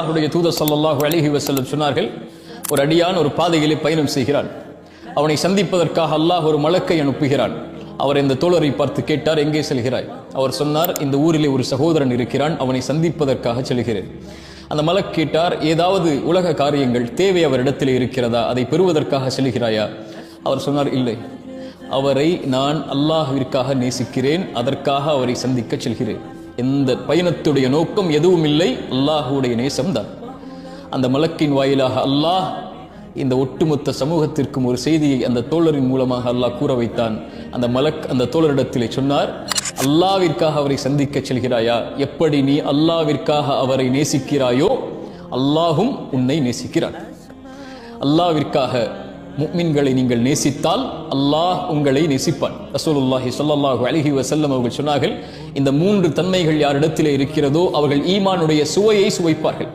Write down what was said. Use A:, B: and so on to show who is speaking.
A: அவருடைய தூதர் ஸல்லல்லாஹு அலைஹி வஸல்லம் சொன்னார்கள், ஒரு அடியான் ஒரு பாதையிலே பயணம் செய்கிறான். அவனை சந்திப்பதற்காக அல்லாஹ் ஒரு மலக்கை அனுப்புகிறான். அவர் இந்த தோழரை பார்த்து கேட்டார், எங்கே செல்கிறாய்? அவர் சொன்னார், இந்த ஊரிலே ஒரு சகோதரன் இருக்கிறான், அவனை சந்திப்பதற்காக செல்கிறேன். அந்த மலக் கேட்டார், ஏதாவது உலக காரியங்கள் தேவை அவரிடத்தில் இருக்கிறதா? அதை பெறுவதற்காக செல்கிறாயா? அவர் சொன்னார், இல்லை, அவரை நான் அல்லாஹ்விற்காக நேசிக்கிறேன், அதற்காக அவரை சந்திக்க செல்கிறேன். எந்த பயணத்துடைய நோக்கம் எதுவும் இல்லை, அல்லாஹுடைய நேசம்தான். அந்த மலக்கின் வாயிலாக அல்லாஹ் இந்த ஒட்டுமொத்த சமூகத்திற்கும் ஒரு செய்தியை அந்த தோழரின் மூலமாக அல்லாஹ் கூற வைத்தான். அந்த மலக் அந்த தோழரிடத்திலே சொன்னார், அல்லாஹ்விற்காக அவரை சந்திக்க செல்கிறாயா? எப்படி நீ அல்லாஹ்விற்காக அவரை நேசிக்கிறாயோ அல்லாஹும் உன்னை நேசிக்கிறான். அல்லாஹ்விற்காக முஃமின்களை நீங்கள் நேசித்தால் அல்லாஹ் உங்களை நேசிப்பான். ரசூலுல்லாஹி ஸல்லல்லாஹு அலைஹி வஸல்லம் அவர்கள் சொன்னார்கள், இந்த 3 தன்மைகள் யாரிடத்திலே இருக்கிறதோ அவர்கள் ஈமானுடைய சுவையை சுவைப்பார்கள்.